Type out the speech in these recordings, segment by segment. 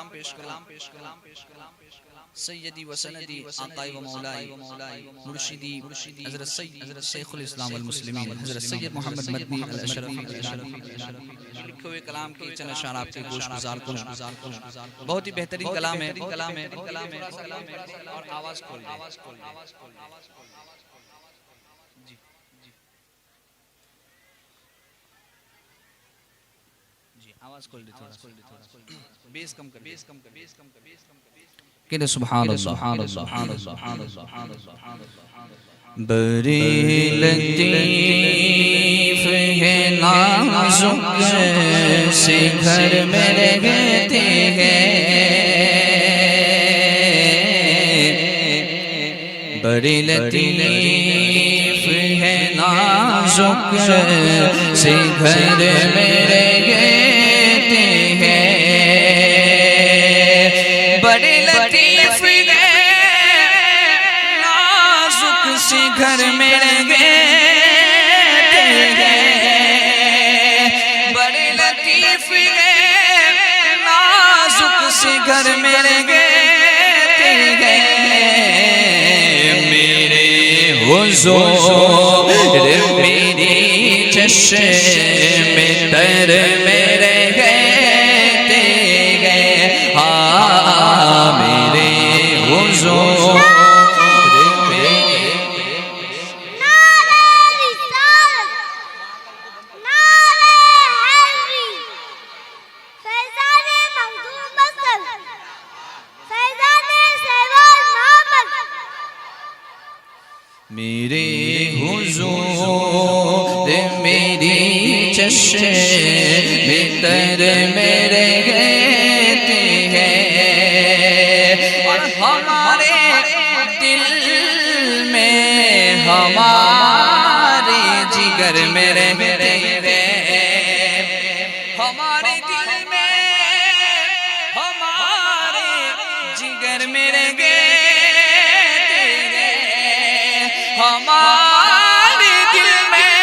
پیش کروں سیدی و سندی آقائی و مولائی مرشدی حضرت سید شیخ الاسلام والمسلمین حضرت سید محمد مدنی الاشرفی لکھے ہوئے کلام کی چند اشعار آپ کے گوش گزار کروں. بہت ہی بہترین کلام ہے اور آواز کھول جی آواز کھول دی تھوڑا بیس کم کر کہ سبحان اللہ. بڑی لطیف ہے نازک سے گھر میں رہتے ہیں. بڑی لطیف ہے نازک سے گھر میں رہتے ہیں. بڑی لطیف سے گھر میں رہتے ہیں. بڑے لطیف نازک سے گھر میں رہتے ہیں. میرے حضور میری چشم تر میں رہتے ہیں. ہاں میرے حضور میرے حضور میری چشم تر میں رہتے ہیں. اور ہمارے دل میں ہمارے جگر میں رہتے ہیں. ہمارے دل میں ہمارے جگر میں رہتے ہیں. ہمارے دل میں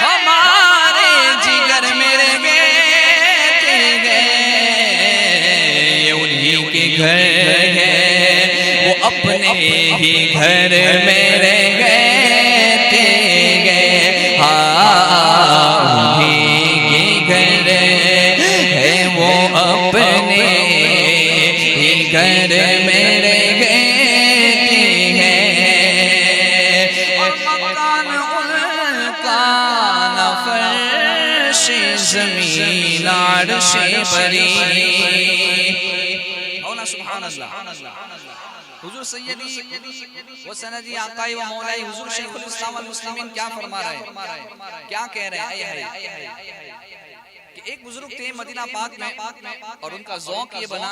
ہمارے جگر میں رہتے ہیں. یہ انہی کے گھر ہے وہ اپنے ہی گھر میں رہتے ہیں. ہاں انہی کے گھر ہے وہ اپنے ہی گھر میں رہتے ہیں. زمین عرش بری. ہونا سبحان اللہ. حضور سیدی و سندی آقائی و مولائی حضور شیخ الاسلام والمسلمین کیا فرما رہے ہیں, کیا کہہ رہے ہیں. کہ ایک بزرگ تھے مدینہ پاک میں اور ان کا ذوق یہ بنا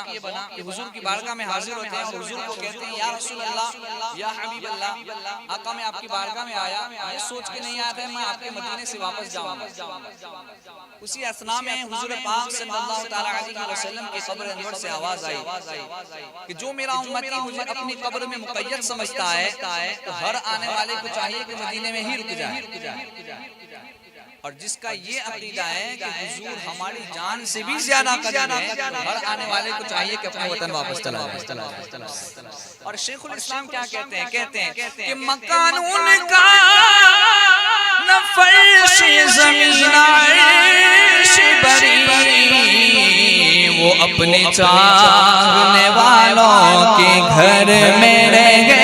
کہ حضور کی بارگاہ میں حاضر ہوتے ہیں اور حضور کو کہتے ہیں یا رسول اللہ یا حبیب اللہ, آقا میں آپ کی بارگاہ میں آیا, یہ سوچ کے نہیں آیا تھا میں آپ کے مدینے سے واپس جاؤں گا. اسی اثناء میں حضور پاک صلی اللہ تعالیٰ علیہ وسلم کی قبر انور سے آواز آئی کہ جو میرا امتی مجھے اپنی قبر میں مقید سمجھتا ہے تو ہر آنے والے کو چاہیے کہ مدینے میں ہی رک جائے. اور جس کا یہ عقیدہ ہے کہ حضور ہماری جان سے بھی زیادہ قدر ہے, ہر آنے والے کو چاہیے کہ اپنے وطن واپس چلا جائے. اور شیخ الاسلام کیا کہتے ہیں کہ مکان ان کا نہ فرش زمین عرش بری, وہ اپنے چاہنے والوں کے گھر میں رہتے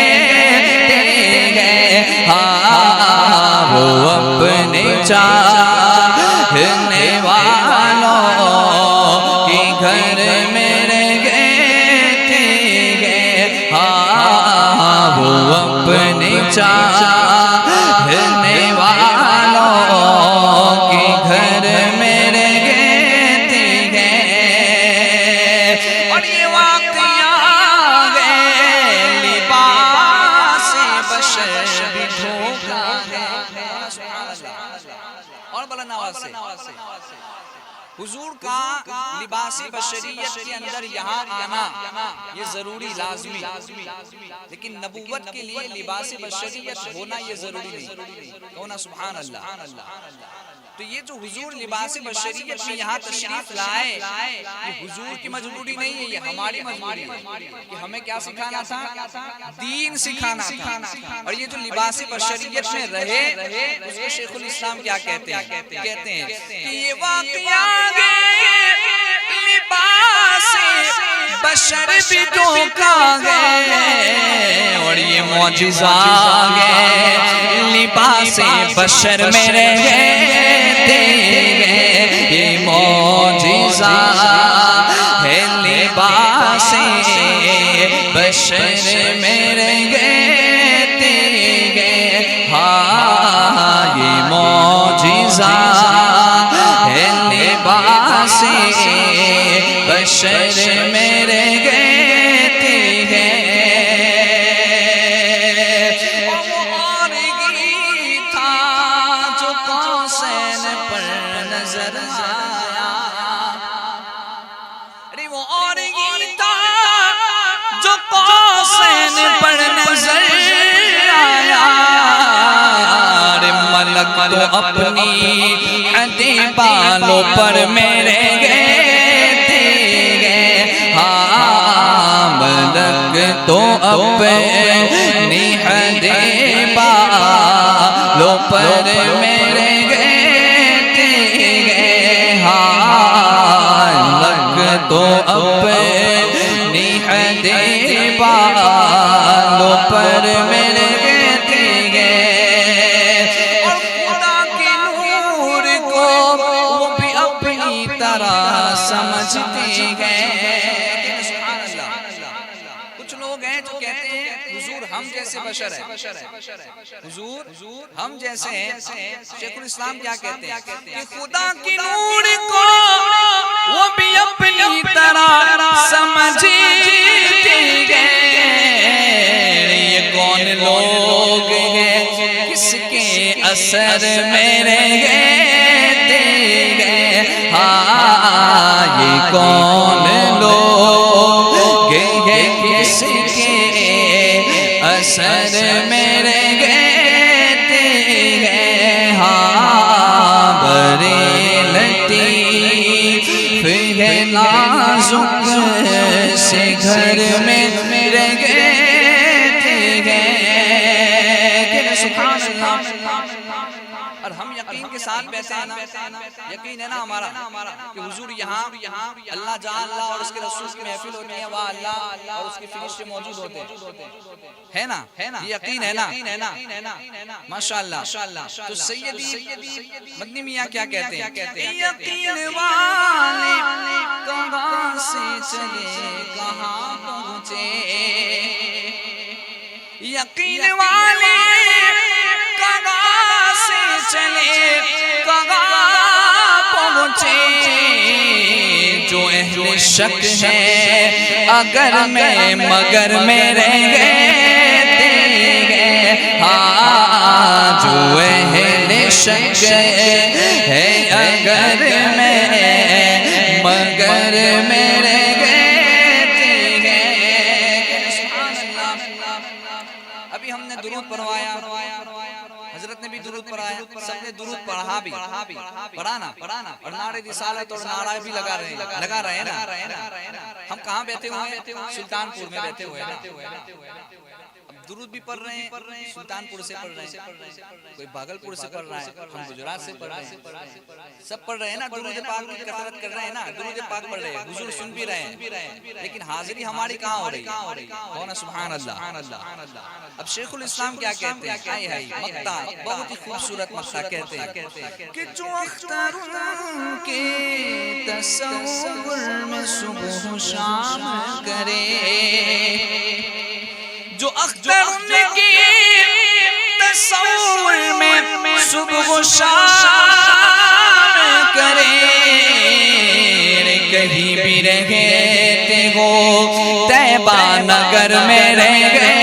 ہیں. ہاں وہ اپنے چاہنے والوں کے گھر میں رہتے ہیں. ہاں وہ اپنے چاہنے والوں کے گھر میں رہتے ہیں. اور یہ واقعہ ہے لباس بشر بھی دھوکا ہے. اور بلند آواز سے حضور کا لباس بشریت کے اندر یہاں آنا یہ ضروری لازمی، لیکن نبوت کے لیے لباس بشریت ہونا یہ ضروری نہیں ہونا۔ سبحان اللہ۔ تو یہ جو حضور لباس بشریت میں یہاں تشریف لائے یہ حضور کی مجبوری نہیں ہے، یہ ہماری مجبوری ہے کہ ہمیں کیا سکھانا تھا؟ دین سکھانا تھا۔ اور یہ جو لباس بشریت میں رہے اس کو شیخ الاسلام کیا کہتے ہیں؟ کہتے ہیں کہ یہ واقعہ لباس بشر بھی دھوکا گئے اور یہ معجزہ گئے لباس بشر میں رہ گئے، یہ معجزہ ہے لباس بشر میں رہ گئے، ہاں یہ معجزہ ہے لباس بشر میں رہ گئے۔ تو اپنی حدیں بالوں پر میرے گئے، ہاں ملک تو اپنی حدیں بالوں پر میرے گئے، ہاں ملک تو اپنی حدیں بالوں پر میرے سمجھتے ہیں۔ سبحان اللہ۔ کچھ لوگ ہیں جو کہتے ہیں حضور ہم جیسے بشر ہیں، حضور ہم جیسے ہیں۔ شیخ الاسلام کیا کہتے ہیں کہ خدا کی نور کو وہ بھی اپنی طرح سمجھتے ہیں۔ یہ کون لوگ ہیں کس کے اثر میں رہ گئے، ہاں یہ کون لوگ ہیں کس کے اثر میں رہ گئے، ہاں بڑے لطیف ہے نازک سے گھر میں رہ گئے۔ سبحان اللہ۔ اور ہم یقین کے ساتھ بیٹھے ہیں نا، یقین ہے نا ہمارا کہ حضور یہاں اللہ جہاں اللہ اور اس کے رسول کی محفل ہوتی ہے وہاں اللہ اور اس کے فرشتے موجود ہوتے ہیں نا، یہ یقین ہے نا، ماشاءاللہ۔ تو سیدی مدنی میاں کیا کہتے ہیں؟ یقین والے کہاں سے چلے کہاں پہنچے، یقین والے چلے کہاں پہنچے، جو اہل شک ہے اگر میں مگر میں رہ گئے، ہاں جو اہل شک ہے اگر میں مگر میں رہ گئے۔ ابھی ہم نے درود پڑھوایا، حضرت نے بھی درود پڑھایا، سب نے درود پڑھا بھی پڑھانا اور نعرہ رسالت اور نعرہ بھی لگا رہے ہیں نا۔ ہم کہاں بیٹھے ہوئے ہیں؟ سلطان پور میں بیٹھے ہوئے ہیں۔ درود بھی پڑھ رہے ہیں، سلطان پور سے پڑھ رہے ہیں، کوئی بھاگلپور سے پڑھ رہا ہے، ہم گجرات سے پڑھ رہے ہیں، سب پڑھ رہے ہیں نا، درود پاک کی کثرت کر رہے ہیں نا، درود پاک پڑھ رہے ہیں، حضور سن بھی رہے ہیں، لیکن حاضری ہماری کہاں ہو رہی ہے؟ ہونا سبحان اللہ۔ اب شیخ الاسلام کیا کہتے ہیں؟ آئے ہائی مقطع بہت ہی خوبصورت مقطع کہتے ہیں کہ جو اختروں کے تصور میں صبح و شام کرے، جو اختر کی تصور میں صبح و شام کرے، کہیں بھی رہتے ہو طیبہ نگر میں رہ گئے،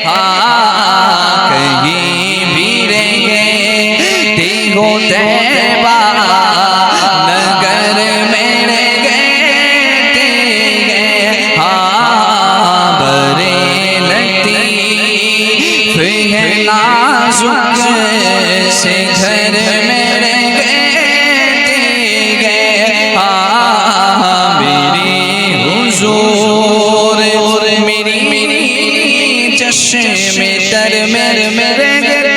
ہاں کہیں بھی رہتے ہو طیبہ چشم تر میں رہ